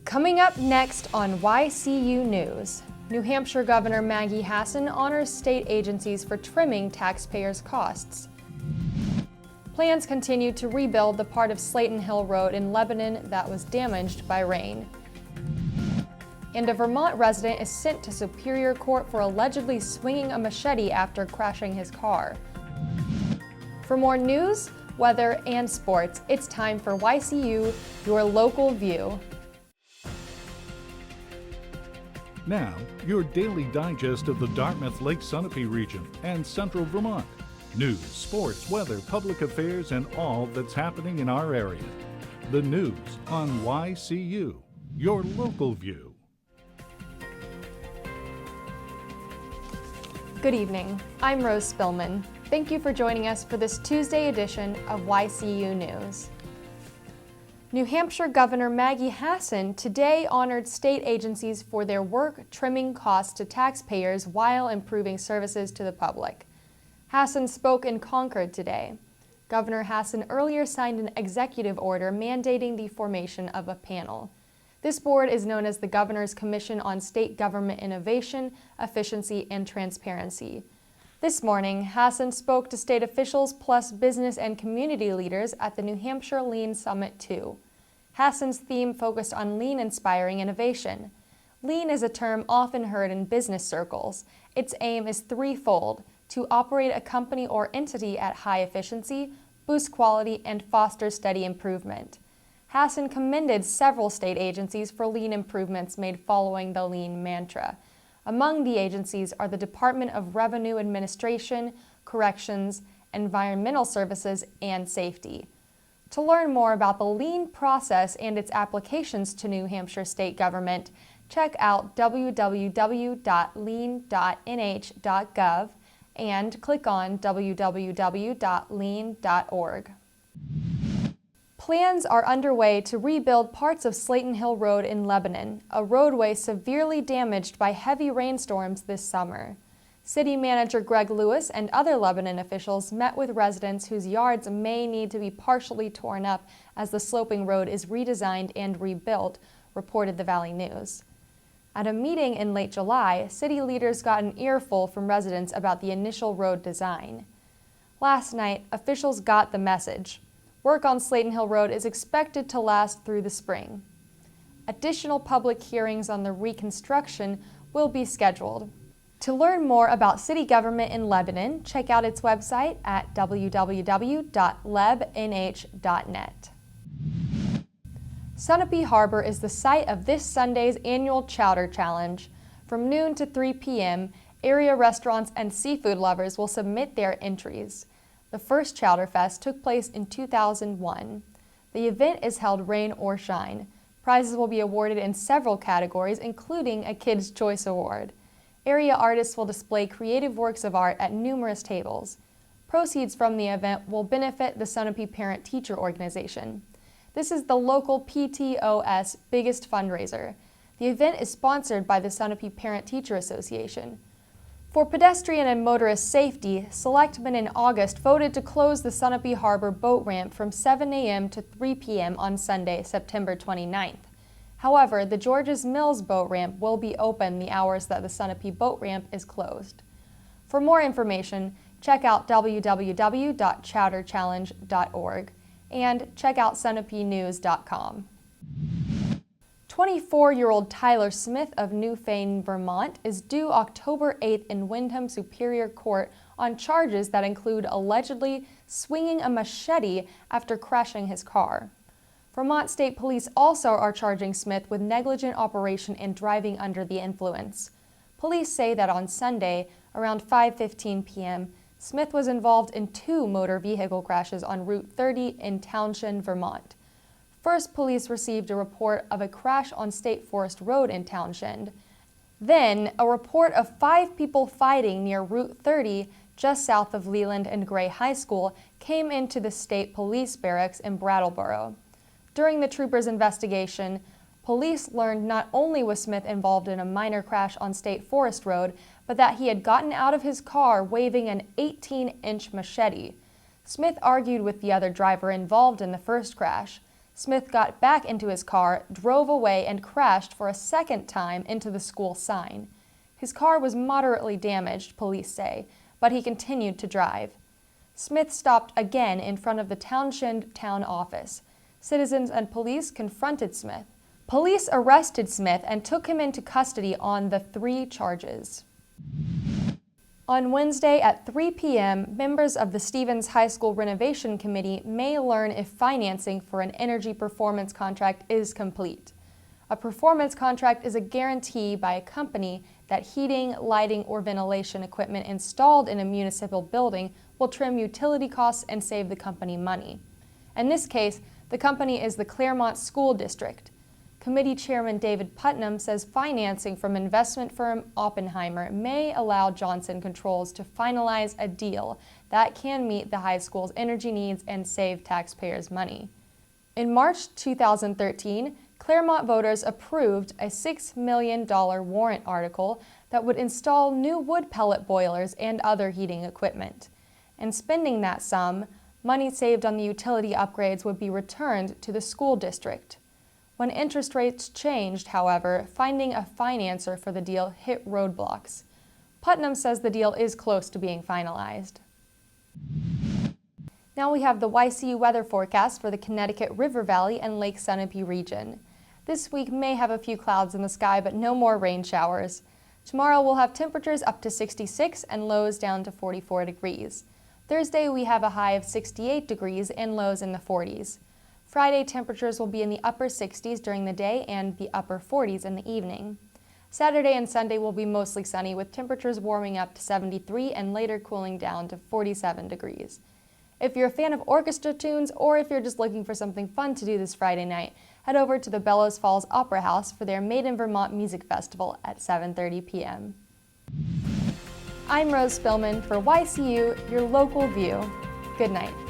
Coming up next on YCU News, New Hampshire Governor Maggie Hassan honors state agencies for trimming taxpayers' costs. Plans continue to rebuild the part of Slayton Hill Road in Lebanon that was damaged by rain. And a Vermont resident is sent to Superior Court for allegedly swinging a machete after crashing his car. For more news, weather, and sports, it's time for YCU, your local view. Now, your daily digest of the Dartmouth Lake Sunapee region and central Vermont. News, sports, weather, public affairs, and all that's happening in our area. The news on YCU, your local view. Good evening. I'm Rose Spillman. Thank you for joining us for this Tuesday edition of YCU News. New Hampshire Governor Maggie Hassan today honored state agencies for their work trimming costs to taxpayers while improving services to the public. Hassan spoke in Concord today. Governor Hassan earlier signed an executive order mandating the formation of a panel. This board is known as the Governor's Commission on State Government Innovation, Efficiency, and Transparency. This morning, Hassan spoke to state officials plus business and community leaders at the New Hampshire Lean Summit 2. Hassan's theme focused on lean-inspiring innovation. Lean is a term often heard in business circles. Its aim is threefold: to operate a company or entity at high efficiency, boost quality, and foster steady improvement. Hassan commended several state agencies for lean improvements made following the lean mantra. Among the agencies are the Department of Revenue Administration, Corrections, Environmental Services, and Safety. To learn more about the lean process and its applications to New Hampshire state government, check out www.lean.nh.gov and click on www.lean.org. Plans are underway to rebuild parts of Slayton Hill Road in Lebanon, a roadway severely damaged by heavy rainstorms this summer. City Manager Greg Lewis and other Lebanon officials met with residents whose yards may need to be partially torn up as the sloping road is redesigned and rebuilt, reported the Valley News. At a meeting in late July, city leaders got an earful from residents about the initial road design. Last night, officials got the message. Work on Slayton Hill Road is expected to last through the spring. Additional public hearings on the reconstruction will be scheduled. To learn more about city government in Lebanon, check out its website at www.lebnh.net. Sunapee Harbor is the site of this Sunday's annual Chowder Challenge. From noon to 3 p.m., area restaurants and seafood lovers will submit their entries. The first Chowder Fest took place in 2001. The event is held rain or shine. Prizes will be awarded in several categories, including a Kids' Choice Award. Area artists will display creative works of art at numerous tables. Proceeds from the event will benefit the Sunapee Parent-Teacher Organization. This is the local PTOS biggest fundraiser. The event is sponsored by the Sunapee Parent-Teacher Association. For pedestrian and motorist safety, selectmen in August voted to close the Sunapee Harbor boat ramp from 7 a.m. to 3 p.m. on Sunday, September 29th. However, the Georges Mills boat ramp will be open the hours that the Sunapee boat ramp is closed. For more information, check out www.chowderchallenge.org and check out sunapeenews.com. 24-year-old Tyler Smith of Newfane, Vermont, is due October 8th in Windham Superior Court on charges that include allegedly swinging a machete after crashing his car. Vermont State Police also are charging Smith with negligent operation and driving under the influence. Police say that on Sunday, around 5:15 p.m., Smith was involved in 2 motor vehicle crashes on Route 30 in Townshend, Vermont. First, police received a report of a crash on State Forest Road in Townshend. Then, a report of 5 people fighting near Route 30, just south of Leland and Gray High School, came into the state police barracks in Brattleboro. During the troopers' investigation, police learned not only was Smith involved in a minor crash on State Forest Road, but that he had gotten out of his car waving an 18-inch machete. Smith argued with the other driver involved in the first crash. Smith got back into his car, drove away, and crashed for a second time into the school sign. His car was moderately damaged, police say, but he continued to drive. Smith stopped again in front of the Townshend town office. Citizens and police confronted Smith. Police arrested Smith and took him into custody on the 3 charges. On Wednesday at 3 p.m., members of the Stevens High School Renovation Committee may learn if financing for an energy performance contract is complete. A performance contract is a guarantee by a company that heating, lighting, or ventilation equipment installed in a municipal building will trim utility costs and save the company money. In this case, the company is the Claremont School District. Committee Chairman David Putnam says financing from investment firm Oppenheimer may allow Johnson Controls to finalize a deal that can meet the high school's energy needs and save taxpayers money. In March 2013, Claremont voters approved a $6 million warrant article that would install new wood pellet boilers and other heating equipment. In spending that sum, money saved on the utility upgrades would be returned to the school district. When interest rates changed, however, finding a financer for the deal hit roadblocks. Putnam says the deal is close to being finalized. Now we have the YCU weather forecast for the Connecticut River Valley and Lake Sunapee region. This week may have a few clouds in the sky, but no more rain showers. Tomorrow we'll have temperatures up to 66 and lows down to 44 degrees. Thursday we have a high of 68 degrees and lows in the 40s. Friday, temperatures will be in the upper 60s during the day and the upper 40s in the evening. Saturday and Sunday will be mostly sunny with temperatures warming up to 73 and later cooling down to 47 degrees. If you're a fan of orchestra tunes or if you're just looking for something fun to do this Friday night, head over to the Bellows Falls Opera House for their Made in Vermont Music Festival at 7:30 p.m. I'm Rose Spillman for YCU, your local view. Good night.